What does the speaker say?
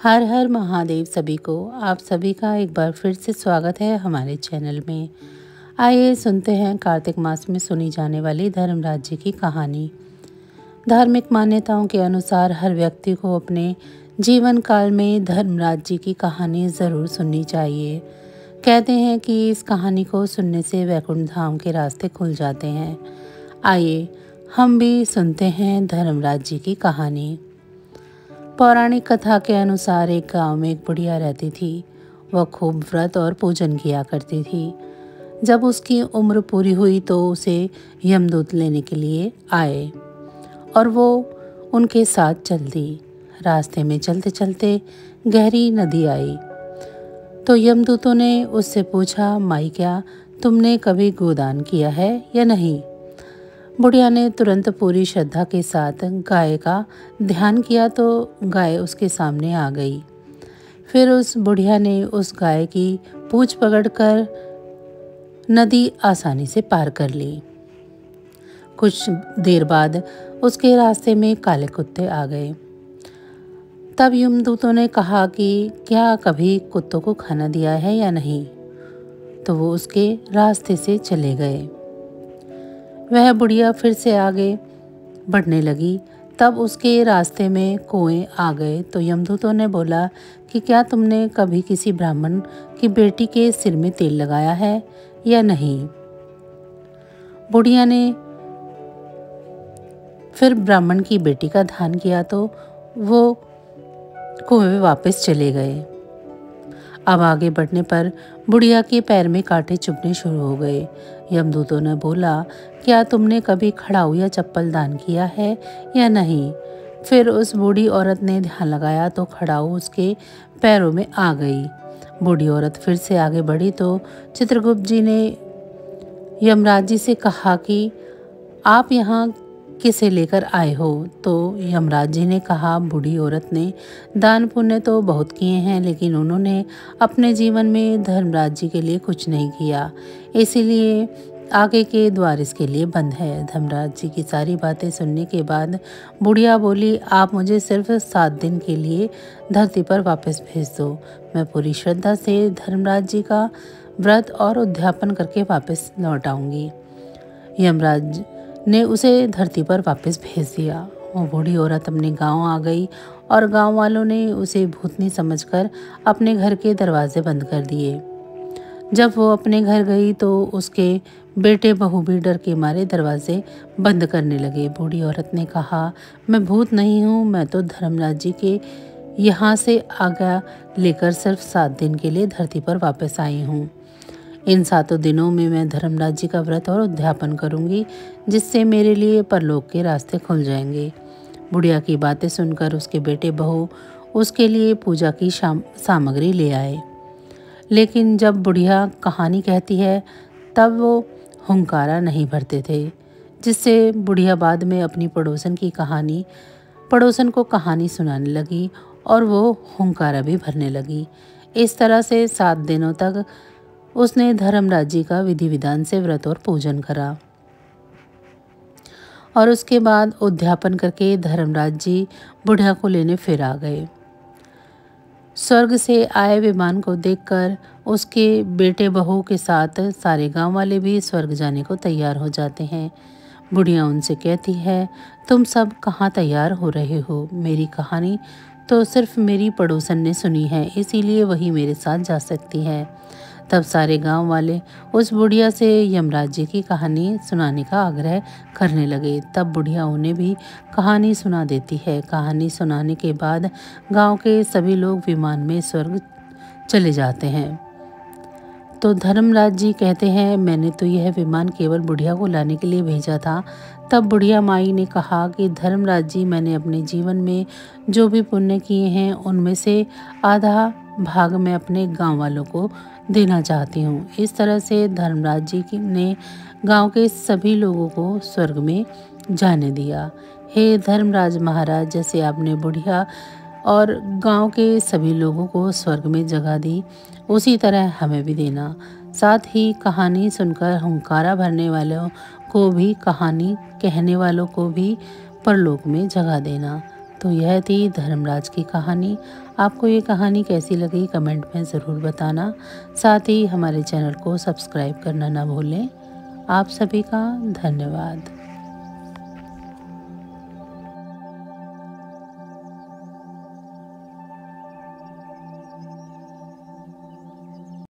हर हर महादेव सभी को। आप सभी का एक बार फिर से स्वागत है हमारे चैनल में। आइए सुनते हैं कार्तिक मास में सुनी जाने वाली धर्मराज जी की कहानी। धार्मिक मान्यताओं के अनुसार हर व्यक्ति को अपने जीवन काल में धर्मराज जी की कहानी ज़रूर सुननी चाहिए। कहते हैं कि इस कहानी को सुनने से वैकुंठ धाम के रास्ते खुल जाते हैं। आइए हम भी सुनते हैं धर्मराज जी की कहानी। पौराणिक कथा के अनुसार एक गांव में एक बुढ़िया रहती थी। वह खूब व्रत और पूजन किया करती थी। जब उसकी उम्र पूरी हुई तो उसे यमदूत लेने के लिए आए और वो उनके साथ चल दी। रास्ते में चलते चलते गहरी नदी आई तो यमदूतों ने उससे पूछा, माई क्या तुमने कभी गोदान किया है या नहीं? बुढ़िया ने तुरंत पूरी श्रद्धा के साथ गाय का ध्यान किया तो गाय उसके सामने आ गई। फिर उस बुढ़िया ने उस गाय की पूंछ पकड़कर नदी आसानी से पार कर ली। कुछ देर बाद उसके रास्ते में काले कुत्ते आ गए। तब यमदूतों ने कहा कि क्या कभी कुत्तों को खाना दिया है या नहीं? तो वो उसके रास्ते से चले गए। वह बुढ़िया फिर से आगे बढ़ने लगी। तब उसके रास्ते में कुएं आ गए तो यमदूतों ने बोला कि क्या तुमने कभी किसी ब्राह्मण की बेटी के सिर में तेल लगाया है या नहीं? बुढ़िया ने फिर ब्राह्मण की बेटी का ध्यान किया तो वो कुएं में वापस चले गए। अब आगे बढ़ने पर बुढ़िया के पैर में कांटे चुभने शुरू हो गए। यमदूतों ने बोला, क्या तुमने कभी खड़ाऊ या चप्पल दान किया है या नहीं? फिर उस बूढ़ी औरत ने ध्यान लगाया तो खड़ाऊ उसके पैरों में आ गई। बूढ़ी औरत फिर से आगे बढ़ी तो चित्रगुप्त जी ने यमराज जी से कहा कि आप यहाँ किसे लेकर आए हो? तो यमराज जी ने कहा, बूढ़ी औरत ने दान पुण्य तो बहुत किए हैं लेकिन उन्होंने अपने जीवन में धर्मराज जी के लिए कुछ नहीं किया, इसीलिए आगे के द्वार इसके लिए बंद है। धर्मराज जी की सारी बातें सुनने के बाद बुढ़िया बोली, आप मुझे सिर्फ 7 दिन के लिए धरती पर वापस भेज दो। मैं पूरी श्रद्धा से धर्मराज जी का व्रत और उद्यापन करके वापस लौट आऊंगी। यमराज ने उसे धरती पर वापस भेज दिया। वो बूढ़ी औरत अपने गांव आ गई और गांव वालों ने उसे भूतनी समझकर अपने घर के दरवाजे बंद कर दिए। जब वो अपने घर गई तो उसके बेटे बहू भी डर के मारे दरवाजे बंद करने लगे। बूढ़ी औरत ने कहा, मैं भूत नहीं हूँ, मैं तो धर्मराज जी के यहाँ से आज्ञा लेकर सिर्फ 7 दिन के लिए धरती पर वापस आई हूँ। इन 7 दिनों में मैं धर्मराज जी का व्रत और उद्यापन करूंगी, जिससे मेरे लिए परलोक के रास्ते खुल जाएंगे। बुढ़िया की बातें सुनकर उसके बेटे बहू उसके लिए पूजा की सामग्री ले आए। लेकिन जब बुढ़िया कहानी कहती है तब वो हुंकारा नहीं भरते थे, जिससे बुढ़िया बाद में अपनी पड़ोसन को कहानी सुनाने लगी और वो हुंकारा भी भरने लगी। इस तरह से 7 दिनों तक उसने धर्मराज जी का विधि विधान से व्रत और पूजन करा और उसके बाद उद्यापन करके धर्मराज जी बुढ़िया को लेने फिर आ गए। स्वर्ग से आए विमान को देखकर उसके बेटे बहू के साथ सारे गांव वाले भी स्वर्ग जाने को तैयार हो जाते हैं। बुढ़िया उनसे कहती है, तुम सब कहाँ तैयार हो रहे हो? मेरी कहानी तो सिर्फ मेरी पड़ोसन ने सुनी है, इसीलिए वही मेरे साथ जा सकती है। तब सारे गांव वाले उस बुढ़िया से यमराज जी की कहानी सुनाने का आग्रह करने लगे। तब बुढ़िया उन्हें भी कहानी सुना देती है। कहानी सुनाने के बाद गांव के सभी लोग विमान में स्वर्ग चले जाते हैं। तो धर्मराज जी कहते हैं, मैंने तो यह विमान केवल बुढ़िया को लाने के लिए भेजा था। तब बुढ़िया माई ने कहा कि धर्मराज जी, मैंने अपने जीवन में जो भी पुण्य किए हैं उनमें से आधा भाग मैं अपने गांव वालों को देना चाहती हूँ। इस तरह से धर्मराज जी ने गांव के सभी लोगों को स्वर्ग में जाने दिया। हे धर्मराज महाराज, जैसे आपने बुढ़िया और गांव के सभी लोगों को स्वर्ग में जगह दी, उसी तरह हमें भी देना। साथ ही कहानी सुनकर हुंकारा भरने वालों को भी, कहानी कहने वालों को भी परलोक में जगह देना। तो यह थी धर्मराज की कहानी। आपको ये कहानी कैसी लगी कमेंट में ज़रूर बताना। साथ ही हमारे चैनल को सब्सक्राइब करना ना भूलें। आप सभी का धन्यवाद।